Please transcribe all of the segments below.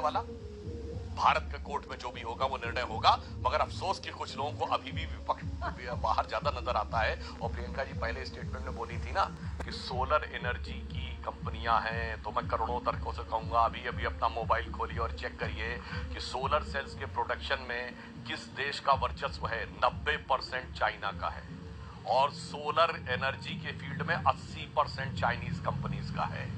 होने वाला। भारत के कोर्ट में जो भी होगा वो निर्णय होगा, मगर अफसोस कि कुछ लोगों को अभी भी विपक्ष बाहर ज्यादा नजर आता है। और प्रियंका जी पहले स्टेटमेंट में बोली थी ना कि सोलर एनर्जी की कंपनियां हैं, तो मैं करोड़ों तर्कों से कहूंगा अभी अभी अपना मोबाइल खोलिए और चेक करिए कि सोलर सेल्स के प्रोडक्शन में किस देश का वर्चस्व है। 90% चाइना का है और सोलर एनर्जी के फील्ड में 80% चाइनीज कंपनीज का है।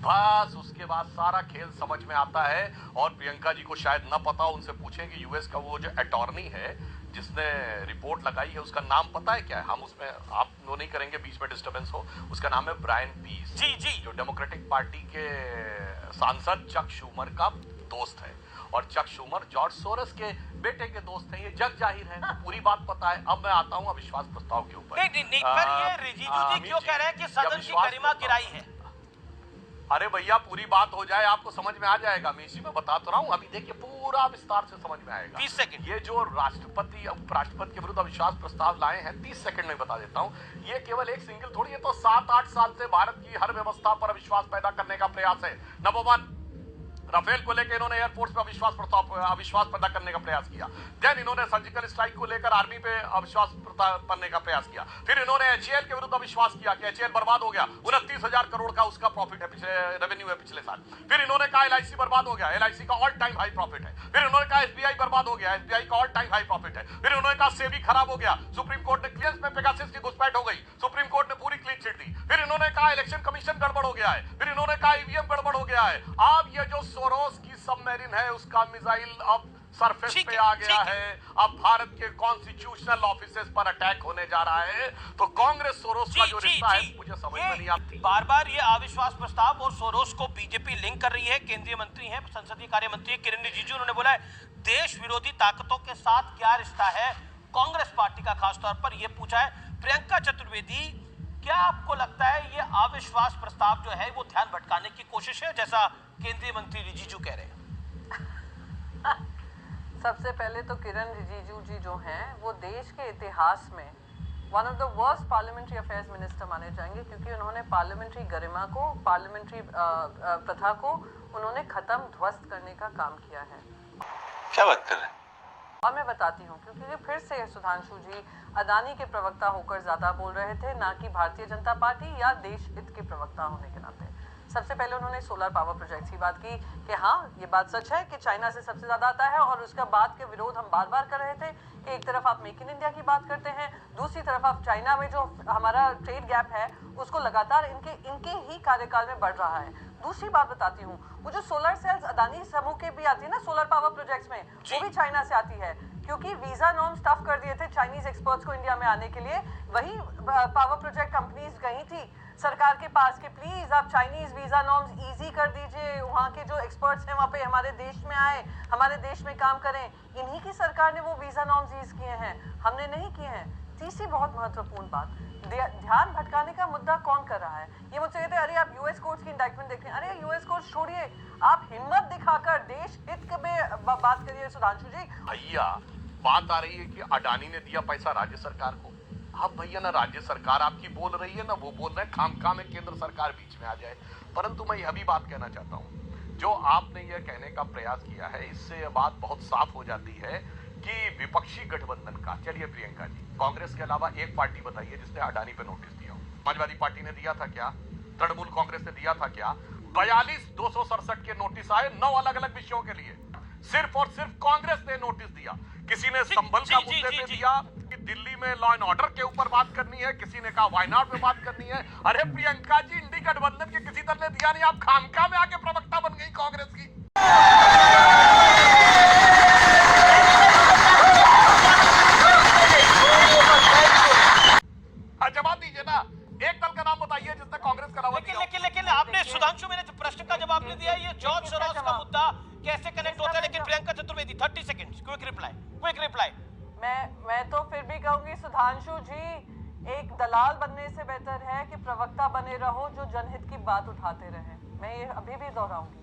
बस उसके बाद सारा खेल समझ में आता है। और प्रियंका जी को शायद ना पता हो, उनसे पूछें कि यूएस का वो जो अटॉर्नी है जिसने रिपोर्ट लगाई है उसका नाम पता है क्या है? हम उसमें आप वो नहीं करेंगे, बीच में डिस्टर्बेंस हो। उसका नाम है ब्रायन पीस। जी जी, जो डेमोक्रेटिक पार्टी के सांसद चक शूमर का दोस्त है। और चक शूमर जॉर्ज सोरस के बेटे के दोस्त हैं, ये जग जाहिर है। तो पूरी बात पता है। अब मैं आता हूं अविश्वास प्रस्ताव के ऊपर। नहीं, पर ये रिजिजू जी क्यों कह रहे हैं कि सदन की गरिमा गिराई है? अरे भैया पूरी बात हो जाए आपको समझ में आ जाएगा। मैं इसी में बता तो रहा हूं, अभी देखिए पूरा विस्तार से समझ में आएगा। 20 सेकंड। ये जो राष्ट्रपति उपराष्ट्रपति के विरुद्ध अविश्वास प्रस्ताव लाए हैं, 30 सेकंड में बता देता हूं। ये केवल एक सिंगल थोड़ी है, तो 7-8 साल से भारत की हर व्यवस्था पर अविश्वास पैदा करने का प्रयास है। नंबर 1, राफेल को लेकर इन्होंने एयरफोर्स पे अविश्वास पैदा करने का प्रयास किया। देन इन्होंने सर्जिकल स्ट्राइक को लेकर आर्मी पे अविश्वास करने का प्रयास किया। फिर इन्होंने एचएएल के विरुद्ध अविश्वास किया कि एचएएल बर्बाद हो गया। 29,000 करोड़ का उसका प्रॉफिट है, पिछले रेवेन्यू है पिछले साल। फिर इन्होंने कहा एलआईसी बर्बाद हो गया, एलआईसी का ऑल टाइम हाई प्रॉफिट है। फिर इन्होंने कहा एसबीआई बर्बाद हो गया, एसबीआई का ऑल टाइम हाई प्रॉफिट है। फिर इन्होंने कहा सेबी खराब हो गया, सुप्रीम कोर्ट ने क्लियरेंस में पेगासस की घुसपैठ हो गई, सुप्रीम कोर्ट ने पूरी क्लीन चिट दी। फिर इन्होंने कहा इलेक्शन कमीशन गड़बड़ हो गया है। फिर इन्होंने कहा ईवीएम गड़बड़ हो गया है। अब ये जो सोरोस की सबमरीन है उसका मिसाइल अब सरफेस पे आ गया है। अब भारत के कॉन्स्टिट्यूशनल ऑफिसेस पर अटैक होने जा रहा है। तो कांग्रेस सोरोस का जो रिश्ता है मुझे समझ में नहीं आती। बार बार ये अविश्वास प्रस्ताव और सोरोस को बीजेपी लिंक कर रही है। केंद्रीय मंत्री हैं, संसदीय कार्य मंत्री किरण रिजिजू, उन्होंने बोला है देश विरोधी ताकतों के साथ क्या रिश्ता है कांग्रेस पार्टी का। खासतौर पर यह पूछा है प्रियंका चतुर्वेदी, क्या आपको लगता है ये अविश्वास प्रस्ताव जो है वो ध्यान भटकाने की कोशिश है, जैसा केंद्रीय मंत्री रिजिजू कह रहे हैं? सबसे पहले तो किरण रिजिजू जी जो हैं वो देश के इतिहास में one of the worst parliamentary affairs minister माने जाएंगे, क्योंकि उन्होंने पार्लियामेंट्री गरिमा को, पार्लियामेंट्री प्रथा को उन्होंने खत्म, ध्वस्त करने का काम किया है। क्या बात कर रहे हैं? और मैं बताती हूँ, क्योंकि फिर से सुधांशु जी अदानी के प्रवक्ता होकर ज्यादा बोल रहे थे, ना कि भारतीय जनता पार्टी या देश हित के प्रवक्ता होने के नाते। सबसे पहले उन्होंने सोलर पावर प्रोजेक्ट की बात की कि हाँ ये बात सच है कि चाइना से सबसे ज्यादा आता है, और उसका बात के विरोध हम बार बार कर रहे थे कि एक तरफ आप मेक इन इंडिया की बात करते हैं, दूसरी तरफ आप चाइना में जो हमारा ट्रेड गैप है उसको लगातार इनके ही कार्यकाल में बढ़ रहा है। दूसरी बात बताती हूँ, वो जो सोलर सेल्स अदानी समूह के भी आती है ना सोलर पावर प्रोजेक्ट्स में, वो भी चाइना से आती है, क्योंकि वीजा नॉर्म्स टफ कर दिए थे चाइनीज एक्सपर्ट्स को इंडिया में आने के लिए। वही पावर प्रोजेक्ट कंपनीज गई थी सरकार के पास कि प्लीज आप चाइनीज वीजा नॉर्म्स इजी कर दीजिए, वहाँ के जो एक्सपर्ट्स हैं वहाँ पे हमारे देश में आए, हमारे देश में काम करें। इन्हीं की सरकार ने वो वीजा नॉर्म्स ईज किए हैं, हमने नहीं किए हैं। तीसरी बहुत महत्वपूर्ण बात, ध्यान भटकाने का मुद्दा कौन कर रहा है? ये मुझसे कहते हैं अरे आप यूएस कोर्ट्स की इंडाइटमेंट देख रहे हैं। अरे यूएस कोर्ट्स छोड़िए, आप हिम्मत दिखाकर देश हित में बात करिए सुधांशु जी। भैया बात आ रही है कि अडानी ने दिया पैसा राज्य सरकार को। अब भैया ना राज्य सरकार आपकी बोल रही है ना वो बोल रहे हैं, खामखा में केंद्र सरकार बीच में आ जाए। परंतु मैं यह भी बात कहना चाहता हूं, जो आपने यह कहने का प्रयास किया है इससे यह बात बहुत साफ हो जाती है कि विपक्षी गठबंधन का, चलिए प्रियंका जी कांग्रेस के अलावा एक पार्टी बताइए जिसने अडानी पे नोटिस दिया हो। समाजवादी पार्टी ने दिया था क्या? तृणमूल कांग्रेस ने दिया था क्या? 42 267 के नोटिस आए 9 अलग अलग विषयों के लिए। सिर्फ और सिर्फ कांग्रेस ने नोटिस दिया। किसी ने संभल का मुद्दे पे दिया कि दिल्ली में लॉ एंड ऑर्डर के ऊपर बात करनी है, किसी ने कहा वायनाड पे बात करनी है। अरे प्रियंका जी इंडी गठबंधन के किसी दल ने दिया नहीं, आप खामखा में आके प्रवक्ता बन गई कांग्रेस की। जवाब दीजिए ना, एक दल का नाम बताइए जिसने कांग्रेस का नाम दिया। लेकिन आपने सुधांशु मेरे प्रश्न का जवाब नहीं दिया। ये जॉर्ज सोरोस का मुद्दा कैसे कनेक्ट होता है? लेकिन Priyanka Chaturvedi 30 seconds, quick reply. मैं तो फिर भी कहूंगी सुधांशु जी, एक दलाल बनने से बेहतर है कि प्रवक्ता बने रहो जो जनहित की बात उठाते रहे। मैं ये अभी भी दोहराऊंगी,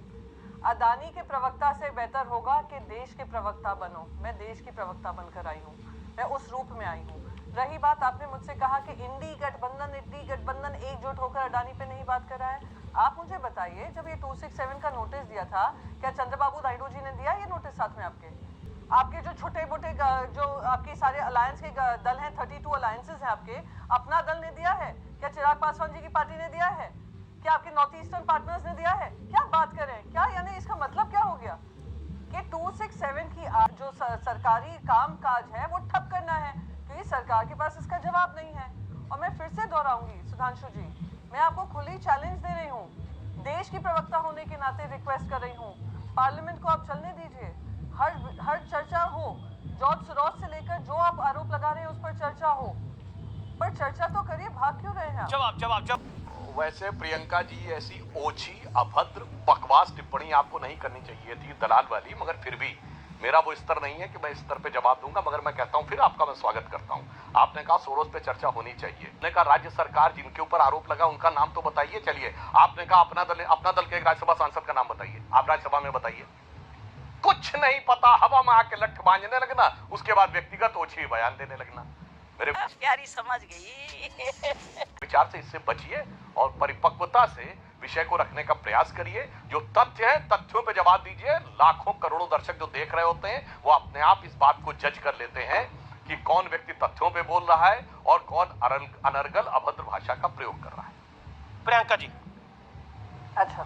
अदानी के प्रवक्ता से बेहतर होगा कि देश के प्रवक्ता बनो। मैं देश की प्रवक्ता बनकर आई हूँ, मैं उस रूप में आई हूँ। रही बात, आपने मुझसे कहा कि इंडी गठबंधन एकजुट होकर अडानी पे नहीं बात कर रहा है, आप मुझे बताइए, जब ये 267 का नोटिस दिया था, क्या चंद्रबाबू नायडू जी ने दिया ये नोटिस साथ में आपके जो छोटे मोटे जो आपके सारे अलायंस के दल हैं, 32 अलायंसेस हैं आपके, अपना दल ने दिया है? क्या चिराग पासवान जी की पार्टी ने दिया है? क्या आपके नॉर्थ ईस्टर्न पार्टनर्स ने दिया है? क्या बात कर रहे हैं? क्या यानी इसका मतलब क्या हो गया कि 267 की जो सरकारी काम काज है वो ठप करना है, क्योंकि सरकार के पास इसका जवाब नहीं है। और मैं फिर से दोहराऊंगी सुधांशु जी, मैं आपको खुली चैलेंज दे रही हूँ, देश की प्रवक्ता होने के नाते रिक्वेस्ट कर रही हूँ, पार्लियामेंट को आप चलने दीजिए, हर चर्चा हो, जॉर्ज सोरोस से लेकर जो आप आरोप लगा रहे हैं उस पर चर्चा हो, पर चर्चा तो करिए, भाग क्यों रहे हैं आप? जवाब वैसे प्रियंका जी, ऐसी ओछी अभद्र बकवास टिप्पणी आपको नहीं करनी चाहिए थी दलाल वाली, मगर फिर भी मेरा वो स्तर नहीं है कि मैं इस स्तर पे जवाब दूंगा। मगर मैं कहता हूं, फिर आपका मैं स्वागत करता हूं। आपने कहा सोरोस पे चर्चा होनी चाहिए, आपने कहा राज्य सरकार जिनके ऊपर आरोप लगा उनका नाम तो बताइए। चलिए, आपने कहा अपना दल के एक राज्यसभा सांसद का नाम बताइए, आप राज्यसभा में बताइए। कुछ नहीं पता, हवा में आके लठ बांधने लगना, उसके बाद व्यक्तिगत ओछी बयान देने लगना। मेरे प्यारी समझ गई। विचार से इससे बचिए और परिपक्वता से विषय को रखने का प्रयास करिए। जो तथ्य है, तथ्यों पे जवाब दीजिए। लाखों करोड़ों दर्शक जो देख रहे होते हैं वो अपने आप इस बात को जज कर लेते हैं कि कौन व्यक्ति तथ्यों पे बोल रहा है और कौन अनर्गल अभद्र भाषा का प्रयोग कर रहा है। प्रियंका जी, अच्छा,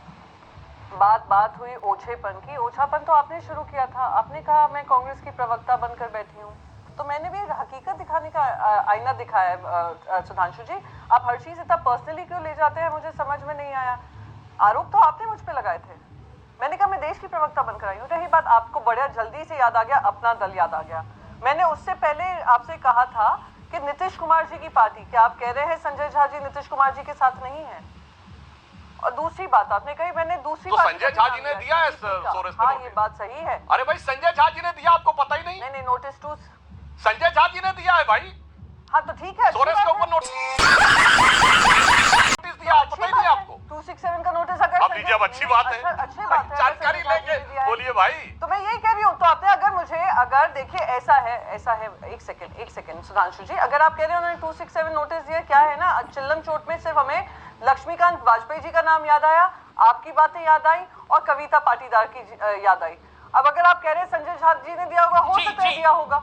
बात हुई ओछेपन की। ओछापन तो आपने शुरू किया था, आपने कहा मैं कांग्रेस की प्रवक्ता बनकर बैठी हूँ, तो मैंने भी हकीकत दिखाने का आईना दिखाया है। सुधांशु जी, आप हर चीज इतना पर्सनली क्यों ले जाते हैं, मुझे समझ में नहीं आया। आरोप तो आपने मुझ पे लगाए थे, मैंने कहा मैं देश की प्रवक्ता बनकर आई हूँ। रही बात, आपको बड़ा जल्दी से याद आ गया, अपना दल याद आ गया। मैंने उससे पहले आपसे कहा था कि नीतीश कुमार जी की पार्टी, क्या आप कह रहे हैं संजय झा जी नीतीश कुमार जी के साथ नहीं है? और दूसरी बात आपने कही, मैंने दूसरी तो संजय झा जी ने दिया है सोरेस पे हाँ, नोटिस। ये बात सही है। अरे भाई, संजय झा जी ने दिया, आपको पता ही नहीं? नहीं, नोटिस टू संजय झा जी ने दिया है भाई। हाँ तो ठीक है, सोरेस के ऊपर नोटिस दिया, पता ही नहीं आपको? 267 का नोटिस अगर अब लीजिए, अब अच्छी बात है, अच्छी बात है, जानकारी लेके बोलिए भाई। तो मैं यही कह रही हूँ, तो आपने अगर देखिए ऐसा है, एक सेकंड सुधांशु जी, अगर आप कह रहे हो उन्होंने 267 नोटिस दिया, क्या है ना, चिल्लम चोट में सिर्फ हमें लक्ष्मीकांत वाजपेयी जी का नाम याद आया, आपकी बातें याद आई और कविता पाटीदार की याद आई। अब अगर आप कह रहे हैं संजय झा जी ने दिया होगा, हो सकता है दिया होगा।